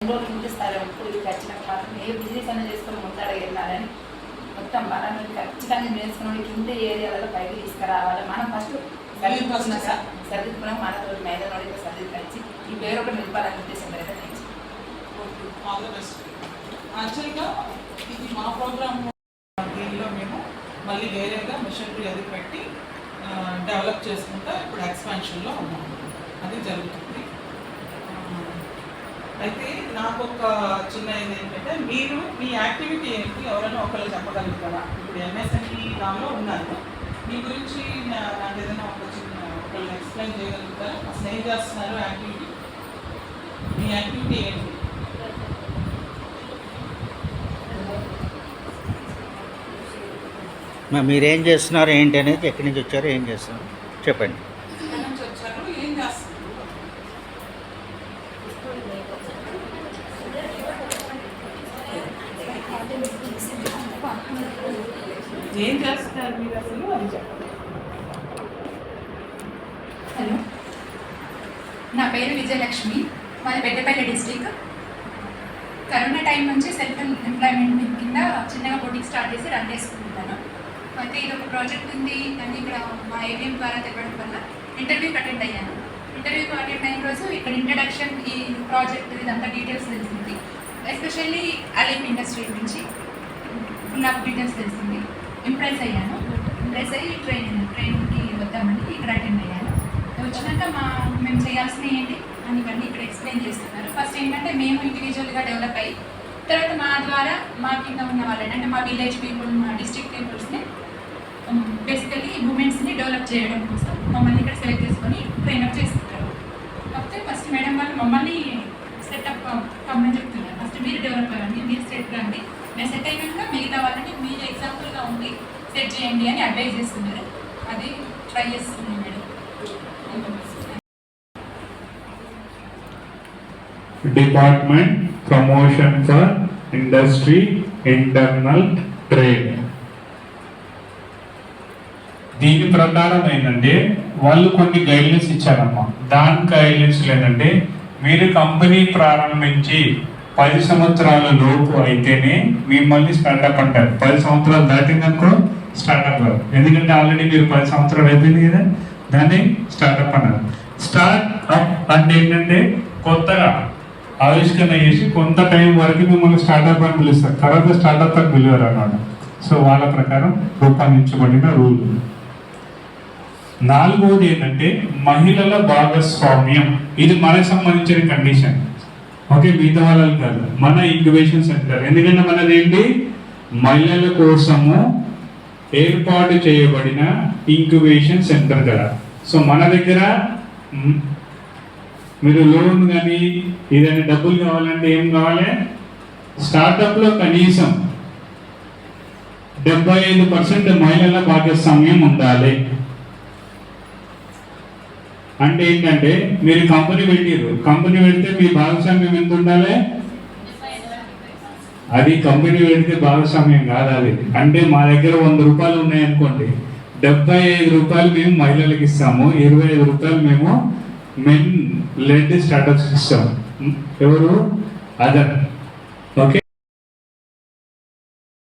రోజులు ఉండిస్తారు. ఇప్పుడు ఖచ్చితంగా మాత్రం ఏ బిజినెస్ అనేది చేసుకొని ముందడుగు వెళ్ళాలని మొత్తం మనం ఖచ్చితంగా నేర్చుకుని కింద ఏరియాలలో పైకి తీసుకురావాలి. మనం ఫస్ట్ సర్దిద్దుకున్నాం, మన రోజు మైదానంలో సర్దిద్ది ఈ పేరు ఒకటి నిలపాలని ఉద్దేశం అయితే యాక్చువల్గా ఇది మా ప్రోగ్రామ్ దీనిలో మేము మళ్ళీ వేరేగా మిషనరీ అది పెట్టి డెవలప్ చేసుకుంటా ఇప్పుడు ఎక్స్పాన్షన్లో ఉన్నాము. అది జరుగుతుంది. అయితే నాకు ఒక చిన్న ఇది ఏంటంటే, మీరు మీ యాక్టివిటీ ఏంటి ఎవరైనా ఒకళ్ళు చెప్పగలుగుతారా? ఇప్పుడు ఎంఎస్ఎంఈ దానిలో ఉన్నారు, మీ గురించి నాకు ఏదైనా ఒక చిన్న ఒకళ్ళు ఎక్స్ప్లెయిన్ చేయగలుగుతారా? అసలు ఏం చేస్తున్నారు యాక్టివిటీ? మీ యాక్టివిటీ ఏంటి? మీరేం చేస్తున్నారు ఏంటి అనేది, ఎక్కడి నుంచి వచ్చారు, ఏం చేస్తున్నారు చెప్పండి. ఎక్కడి నుంచి వచ్చారు, ఏం చేస్తున్నారు? ఏం చేస్తున్నారు మీరు అసలు అది చెప్పండి. హలో, నా పేరు విజయలక్ష్మి, మాది పెద్దపల్లి డిస్టిక్. కరోనా టైం నుంచి సెల్ఫ్ ఎంప్లాయ్మెంట్ కింద చిన్నగా బొటిక్ స్టార్ట్ చేసి రన్ చేసుకుంటున్నాను. అయితే ఇది ఒక ప్రాజెక్ట్ ఉంది అని ఇక్కడ మా ఏటీఎం ద్వారా తెప్పడం వల్ల ఇంటర్వ్యూకి అటెండ్ అయ్యాను. ఇంటర్వ్యూకి అటెండ్ అయిన రోజు ఇక్కడ ఇంట్రడక్షన్, ఈ ప్రాజెక్ట్ ఇదంతా డీటెయిల్స్ తెలిసింది. ఎస్పెషల్లీ అలీప్ ఇండస్ట్రీ నుంచి ఫుల్ ఆఫ్ డీటెయిల్స్ తెలిసింది. ఇంప్రెస్ అయ్యాను. ఇంప్రెస్ అయ్యి ట్రైనింగ్కి వద్దామని ఇక్కడ అటెండ్ అయ్యాను. వచ్చినాక మేము చేయాల్సిన ఏంటి అని ఇవన్నీ ఇక్కడ ఎక్స్ప్లెయిన్ చేస్తున్నారు. ఫస్ట్ ఏంటంటే మేము ఇండివిజువల్గా డెవలప్ అయ్యి తర్వాత మా ద్వారా మా కింద ఉన్న వాళ్ళని, అంటే మా విలేజ్ పీపుల్, మా డిస్ట్రిక్ట్ పీపుల్స్ని, బేసికలీ ఉమెన్స్ని డెవలప్ చేయడం కోసం మమ్మల్ని ఇక్కడ సెలెక్ట్ చేసుకొని ట్రైనప్ చేస్తుంటారు. కాకపోతే ఫస్ట్ మేడం వాళ్ళు మమ్మల్ని సెటప్ కమ్మని చెప్తున్నారు. ఫస్ట్ మీరు డెవలప్ అవ్వండి, మీరు సెట్ రండి, మేము సెట్ అయినాక మిగతా వాళ్ళని మీరు ఎగ్జాంపుల్గా ఉండి సెట్ చేయండి అని అడ్వైజ్ చేస్తున్నారు. అది ట్రై చేస్తున్నాం madam. Department promotion for industry internal trade. దీని ప్రకారం ఏంటంటే వాళ్ళు కొన్ని గైడ్లైన్స్ ఇచ్చారమ్మా. దాని గైడ్లైన్స్ ఏంటంటే, మీరు కంపెనీ ప్రారంభించి 10 సంవత్సరాల లోపు అయితేనే మిమ్మల్ని స్టార్ట్అప్ అంటారు. 10 సంవత్సరాలు దాటిందనుకో స్టార్ట్అప్ కాదు. ఎందుకంటే ఆల్రెడీ మీరు 10 సంవత్సరాలు అయిపోయింది కదా, దాన్ని స్టార్ట్అప్ అన్నారు. స్టార్ట్అప్ అంటే ఏంటంటే కొత్తగా ఆవిష్కరణ చేసి కొంత టైం వరకు మిమ్మల్ని స్టార్ట్అప్ అని పిలుస్తారు, తర్వాత స్టార్ట్అప్ అని పిలువారు అన్నమాట. సో వాళ్ళ ప్రకారం రూపొందించబడిన రూల్. 4వది ఏంటంటే మహిళల భాగస్వామ్యం. ఇది మనకు సంబంధించిన కండిషన్, ఓకే, మిగతా వాళ్ళకి కాదు. మన ఇంక్యుబేషన్ సెంటర్, ఎందుకంటే మనది ఏంటి, మహిళల కోసము ఏర్పాటు చేయబడిన ఇంక్యుబేషన్ సెంటర్ కదా. సో మన దగ్గర మీరు లోన్ కానీ ఏదైనా డబ్బులు కావాలంటే ఏం కావాలి, స్టార్టప్లో కనీసం 75% మహిళల భాగస్వామ్యం ఉండాలి. అంటే ఏంటంటే మీరు కంపెనీ పెట్టారు, కంపెనీ పెడితే మీ భాగస్వామ్యం ఎంత ఉండాలి, అది కంపెనీ పెడితే భాగస్వామ్యం కాదు. అది అంటే మా దగ్గర 100 రూపాయలు ఉన్నాయనుకోండి, 75 రూపాయలు మేము మహిళలకు ఇస్తాము, 25 రూపాయలు మేము మెన్ లెడ్ స్టార్టప్స్ ఇస్తాం. ఎవరు? అదర్. ఓకే,